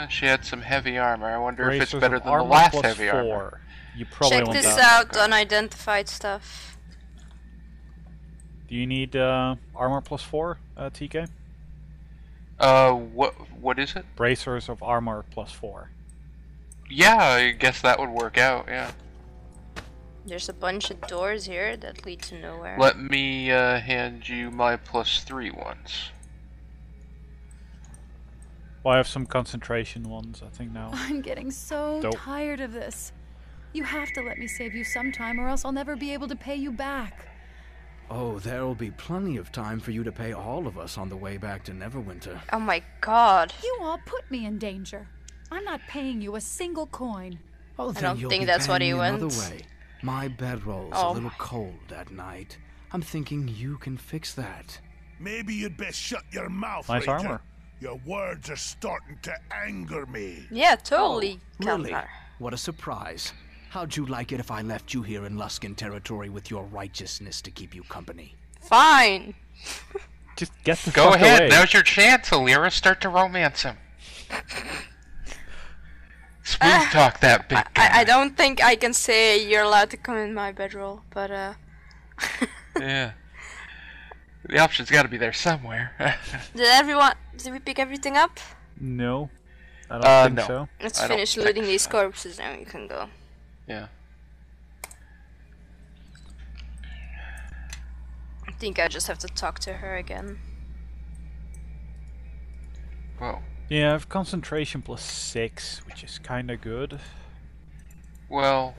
She had some heavy armor. I wonder if it's Bracers better of than the armor last plus heavy 4. armor. You probably Check want this that. out, unidentified stuff. Do you need armor plus 4, TK? What is it? Bracers of armor plus 4. Yeah, I guess that would work out, yeah. There's a bunch of doors here that lead to nowhere. Let me hand you my +3 ones. Well, I have some concentration ones, I think, now. I'm getting so tired of this. You have to let me save you sometime, or else I'll never be able to pay you back. Oh, there'll be plenty of time for you to pay all of us on the way back to Neverwinter. Oh my god. You all put me in danger. I'm not paying you a single coin. Oh, I don't think that's what he wants. Way. My bedroll's a little cold at night. I'm thinking you can fix that. Maybe you'd best shut your mouth, Nice Ranger. armor. Your words are starting to anger me. Yeah, totally. Really? What a surprise. How'd you like it if I left you here in Luskan territory with your righteousness to keep you company? Fine. Just get the Go fuck ahead, away. now's your chance, Alira. Start to romance him. Smooth talk that big guy. I don't think I can say you're allowed to come in my bedroll, but Yeah. The option's gotta be there somewhere. Did we pick everything up? No. I don't think so. Let's finish looting these corpses and we can go. Yeah. I think I just have to talk to her again. Whoa. Yeah, I have concentration plus 6, which is kinda good. Well,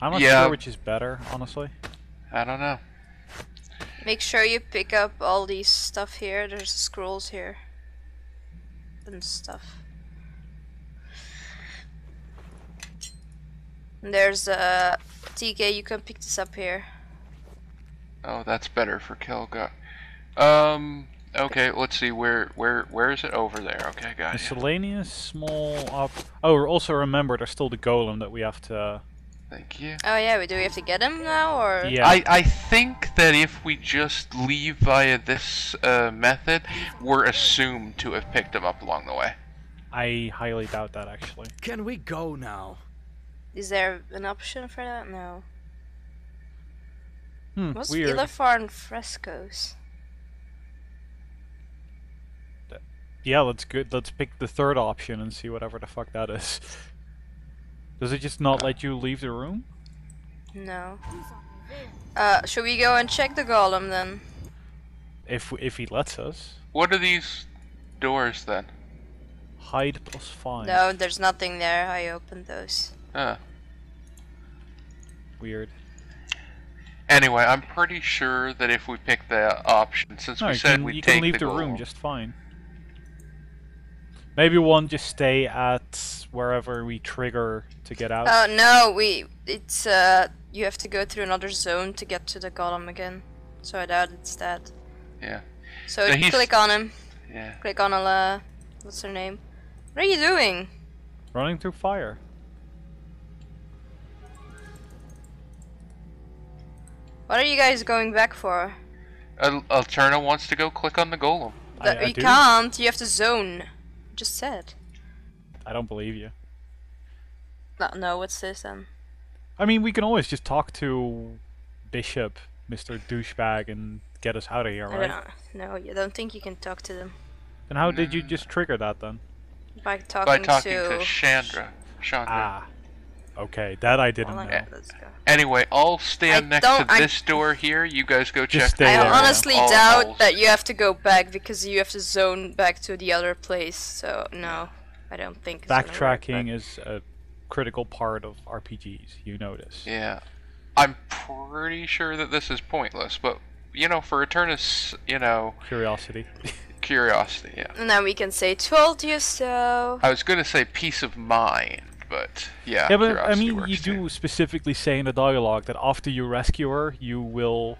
I'm not sure which is better, honestly. I don't know. Make sure you pick up all these stuff here. There's scrolls here. And stuff. And there's TK, you can pick this up here. Oh, that's better for Kelga. Okay, let's see, where is it? Over there, okay, got it. Miscellaneous, small up. Oh, also remember, there's still the golem that we have to... Thank you. Oh yeah, do we have to get him now, or...? Yeah. I think that if we just leave via this method, we're assumed to have picked him up along the way. I highly doubt that, actually. Can we go now? Is there an option for that? No. What's Weird. Illifarn frescoes? Yeah, let's pick the third option and see whatever the fuck that is. Does it just not let you leave the room? No. Should we go and check the golem then? If he lets us. What are these doors then? Hide plus 5. No, there's nothing there. I opened those. Weird. Anyway, I'm pretty sure that if we pick the option, since we said we'd you take can leave the golem, room just fine. Maybe one just stay at wherever we trigger to get out. No, it's you have to go through another zone to get to the golem again. So I doubt it's that. Yeah. So click on him. Yeah. Click on what's her name? What are you doing? Running through fire. What are you guys going back for? Alterna wants to go click on the golem. You can't. You have to zone. Just said. I don't believe you. No, what's this then? I mean, we can always just talk to Bishop, Mr. Douchebag, and get us out of here, right? No, you don't think you can talk to them. Then how did you just trigger that then? By talking to Chandra. Ah. Okay, that I didn't know. Let's go. Anyway, I'll stand next to this door here. You guys go check. I honestly doubt that you have to go back because you have to zone back to the other place. So no, I don't think. It's backtracking is a critical part of RPGs. You know this. Yeah, I'm pretty sure that this is pointless, but you know, for Eternus, you know, curiosity. Curiosity, yeah. And then we can say, "Told you so." I was gonna say peace of mind. But yeah, but I mean, you do specifically say in the dialogue that after you rescue her, you will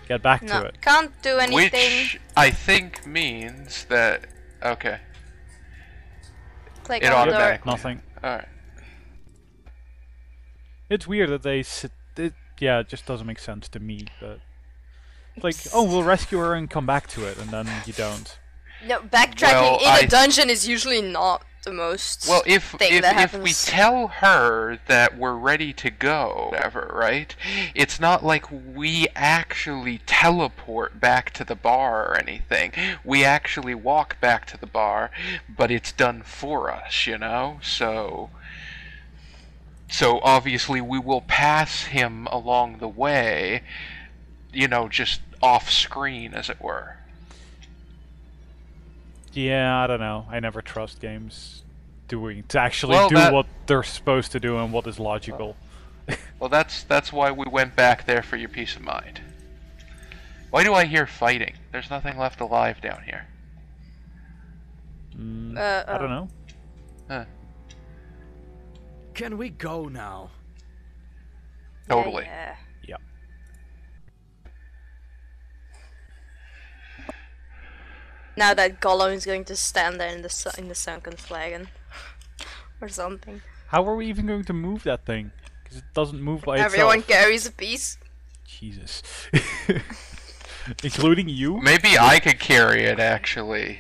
get back to it. Can't do anything. Which I think means that okay. Click it on the door. Nothing. All right. It's weird that they yeah, it just doesn't make sense to me. But it's like, oh, we'll rescue her and come back to it, and then you don't. No, backtracking Well, in a dungeon is usually not the most Well, if thing that happens. we tell her that we're ready to go, whatever, right? It's not like we actually teleport back to the bar or anything. We actually walk back to the bar, but it's done for us, you know? So obviously we will pass him along the way, you know, just off screen, as it were. Yeah, I don't know. I never trust games to actually Well, do that- what they're supposed to do and what is logical. Well, that's why we went back there for your peace of mind. Why do I hear fighting? There's nothing left alive down here. I don't know. Huh. Can we go now? Totally. Yeah. Yeah. Now that Gollum is going to stand there in the sunken flagon, or something. How are we even going to move that thing? Because it doesn't move by Everyone itself. carries a piece. Jesus. Including you? Maybe I could carry it, actually.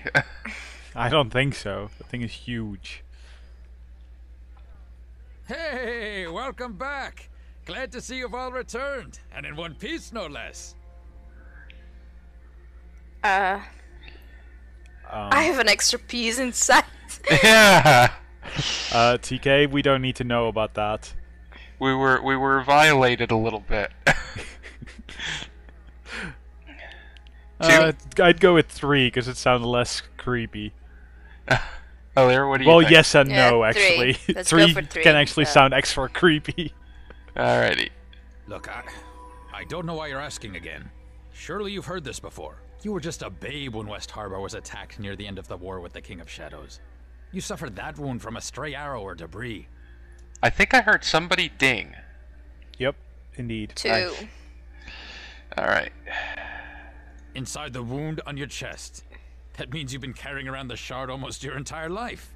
I don't think so. The thing is huge. Hey, welcome back. Glad to see you've all returned, and in one piece, no less. I have an extra piece inside. Yeah. TK, we don't need to know about that. We were violated a little bit. I'd go with 3 because it sounds less creepy. Oh, there. What do you Well, think? yes and Yeah, no, 3. actually. Let's go 3 for 3. can actually Yeah. sound extra creepy. Alrighty. Look, I don't know why you're asking again. Surely you've heard this before. You were just a babe when West Harbor was attacked near the end of the war with the King of Shadows. You suffered that wound from a stray arrow or debris. I think I heard somebody ding. Yep, indeed. 2. Nice. Alright. Inside the wound on your chest. That means you've been carrying around the shard almost your entire life.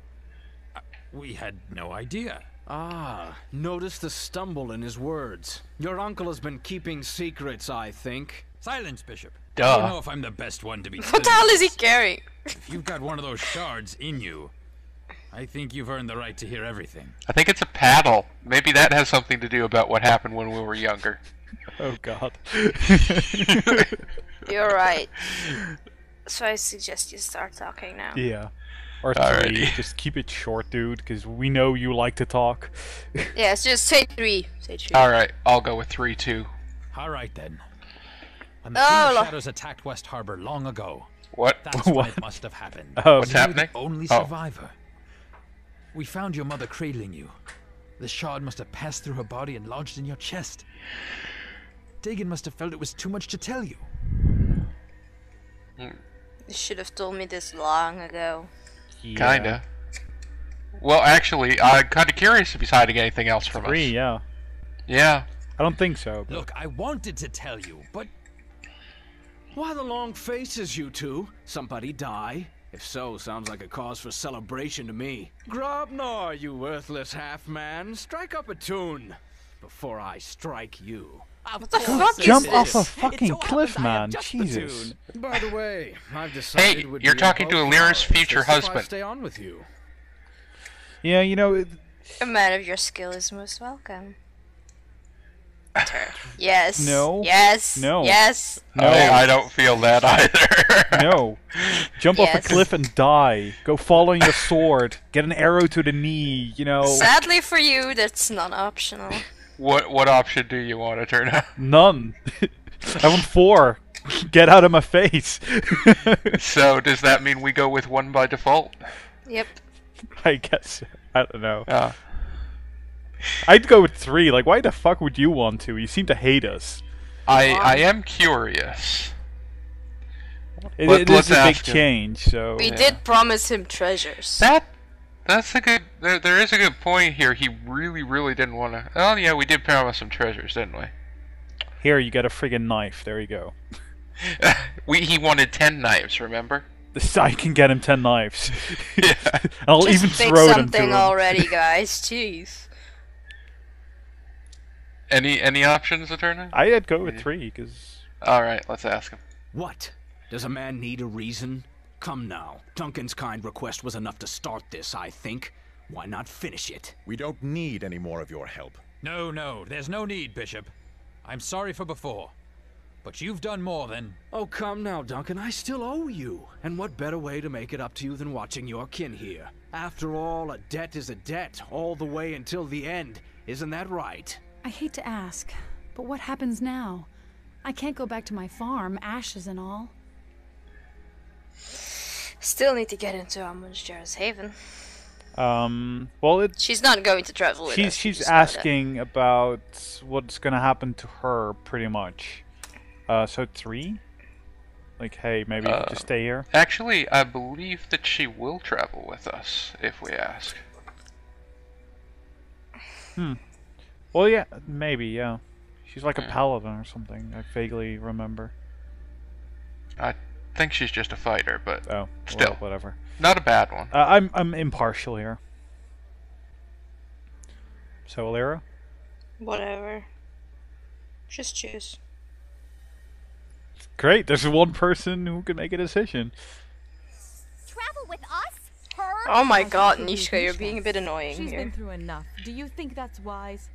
We had no idea. Ah, notice the stumble in his words. Your uncle has been keeping secrets, I think. Silence, Bishop. Duh. I don't know if I'm the best one to be What the telling hell you is he this. carrying? If you've got one of those shards in you, I think you've earned the right to hear everything. I think it's a paddle. Maybe that has something to do about what happened when we were younger. Oh god. You're right. So I suggest you start talking now. Yeah. Or 3. Alrighty. Just keep it short, dude, because we know you like to talk. Yes, just say 3. Say 3. Alright, I'll go with 3 too. Alright then. When the Oh, King of lo- Shadows attacked West Harbor long ago, What? that's when What? it must have happened. What's You were happening? the only Oh. survivor. We found your mother cradling you. The shard must have passed through her body and lodged in your chest. Dagon must have felt it was too much to tell you. You should have told me this long ago. Yeah. Kinda. Well, actually, I'm kinda curious if he's hiding anything else from 3, us. yeah. Yeah. I don't think so. But Look, I wanted to tell you, but Why the long faces, you two? Somebody die? If so, sounds like a cause for celebration to me. Grobnar, you worthless half-man. Strike up a tune before I strike you. What the fuck is jump this? off a It fucking so cliff, happens I have man. just the Jesus. tune. By the way, I've decided Hey, it would you're be talking to about Alira's flowers future just if I husband. stay on with you. Yeah, you know, A man of your skill is most welcome. Yes. No. Yes. No. Yes. no, I don't feel that either. no. Jump off a Yes. cliff and die. Go fall on your sword. Get an arrow to the knee, you know. Sadly for you, that's not optional. What option do you want to turn on? None. I want 4. Get out of my face. So does that mean we go with 1 by default? Yep. I guess. I don't know. Uh, I'd go with 3. Like, why the fuck would you want to? You seem to hate us. I am curious. It Let's is a big ask him. change, so... We Yeah. did promise him treasures. That's a good. There is a good point here. He really didn't want to. Oh yeah, we did promise some treasures, didn't we? Here, you get a friggin' knife. There you go. He wanted 10 knives. Remember? I can get him 10 knives. Yeah. I'll Just even pick throw them to something him. already, guys. Jeez. Any options, Eterna? I'd go with 3, because... All right, let's ask him. What? Does a man need a reason? come now. Duncan's kind request was enough to start this, I think. Why not finish it? We don't need any more of your help. No, there's no need, Bishop. I'm sorry for before. But you've done more than... Oh, come now, Duncan. I still owe you. And what better way to make it up to you than watching your kin here? After all, a debt is a debt, all the way until the end. Isn't that right? I hate to ask, but what happens now? I can't go back to my farm, ashes and all. Still need to get into Amundjar's Haven. Well, She's not going to travel with us. she's asking about what's gonna happen to her, pretty much. So 3? Like, hey, maybe you could just stay here? Actually, I believe that she will travel with us, if we ask. Well, yeah, maybe, yeah. She's like a paladin or something, I vaguely remember. I think she's just a fighter, but still. Well, whatever. Not a bad one. I'm impartial here. So, Alira? Whatever. Just choose. Great, there's one person who can make a decision. Travel with us? Her? Oh my god, Nishka, you're being a bit annoying She's here. been through enough. Do you think that's wise?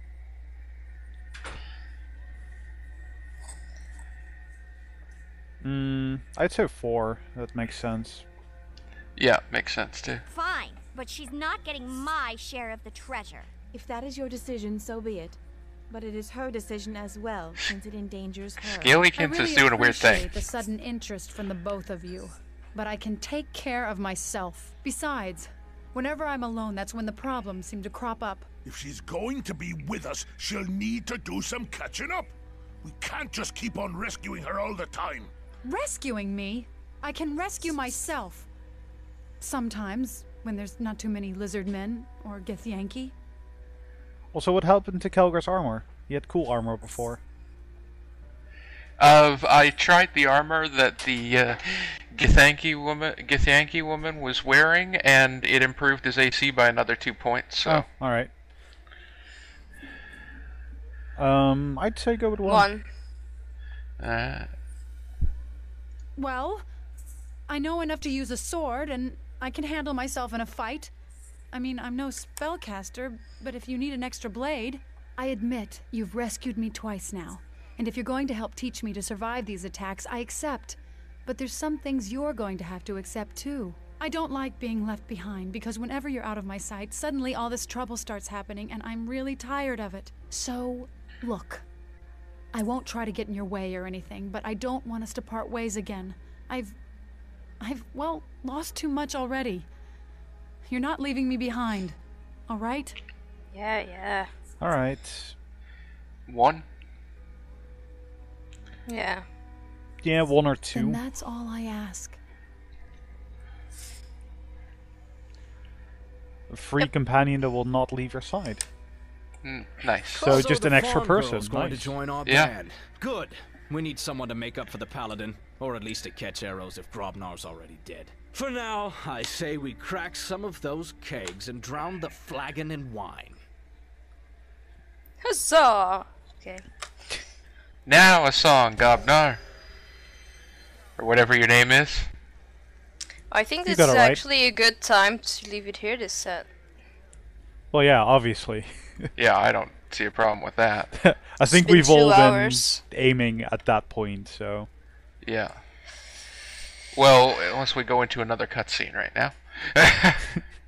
I'd say 4. That makes sense. Yeah, makes sense too. Fine, but she's not getting my share of the treasure. If that is your decision, so be it. But it is her decision as well, since it endangers her. Skalykins is doing a weird thing. I appreciate the sudden interest from the both of you, but I can take care of myself. Besides, whenever I'm alone, that's when the problems seem to crop up. If she's going to be with us, she'll need to do some catching up. We can't just keep on rescuing her all the time. Rescuing me? I can rescue myself. Sometimes, when there's not too many lizard men or Githyanki. Also, what happened to Kelgar's armor? He had cool armor before. I tried the armor that the Githyanki woman was wearing, and it improved his AC by another 2 points. So. Oh, alright. I'd say go with 1. 1. Well, I know enough to use a sword, and I can handle myself in a fight. I mean, I'm no spellcaster, but if you need an extra blade... I admit, you've rescued me twice now. And if you're going to help teach me to survive these attacks, I accept. But there's some things you're going to have to accept too. I don't like being left behind, because whenever you're out of my sight, suddenly all this trouble starts happening, and I'm really tired of it. So, look. I won't try to get in your way or anything, but I don't want us to part ways again. I've, well, lost too much already. You're not leaving me behind, all right? Yeah. All right. 1? Yeah. Yeah, 1 or 2. And that's all I ask. A free companion that will not leave your side. Nice. So just an extra person. Going Nice. to join our band. Good. We need someone to make up for the paladin, or at least to catch arrows if Grobnar's already dead. For now, I say we crack some of those kegs and drown the flagon in wine. Huzzah! Okay. Now a song, Gobnar. Or whatever your name is. I think You this got is it right. actually a good time to leave it here this set. Well, yeah, obviously. Yeah, I don't see a problem with that. I think been we've all 2 been hours. aiming at that point, so... Yeah. Well, unless we go into another cutscene right now.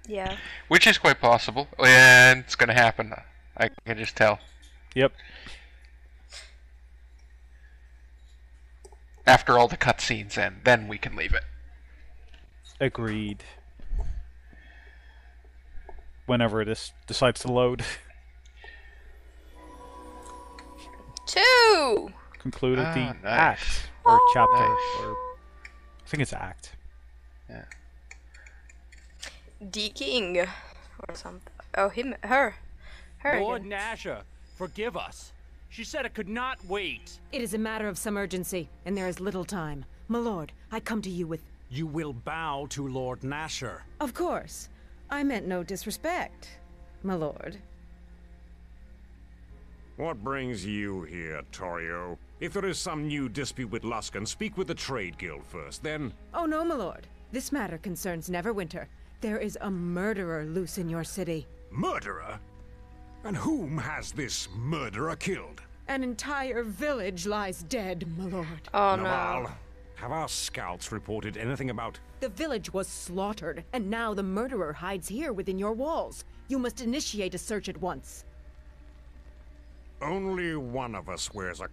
Yeah. Which is quite possible, and it's gonna happen. I can just tell. Yep. After all the cutscenes end, then we can leave it. Agreed. Whenever it decides to load. 2! Concluded the nice. act. Or chapter. Nice. Or I think it's act. Yeah. The King. Or something. Oh, him. Her. Her Lord again. Nasher, forgive us. She said it could not wait. It is a matter of some urgency, and there is little time. My lord, I come to you with... You will bow to Lord Nasher. Of course. I meant no disrespect, my lord. What brings you here, Torio? If there is some new dispute with Luskan, speak with the Trade Guild first, then... Oh no, my lord. This matter concerns Neverwinter. There is a murderer loose in your city. Murderer? And whom has this murderer killed? An entire village lies dead, my lord. Oh Naval, have our scouts reported anything about... The village was slaughtered, and now the murderer hides here within your walls. You must initiate a search at once. Only one of us wears a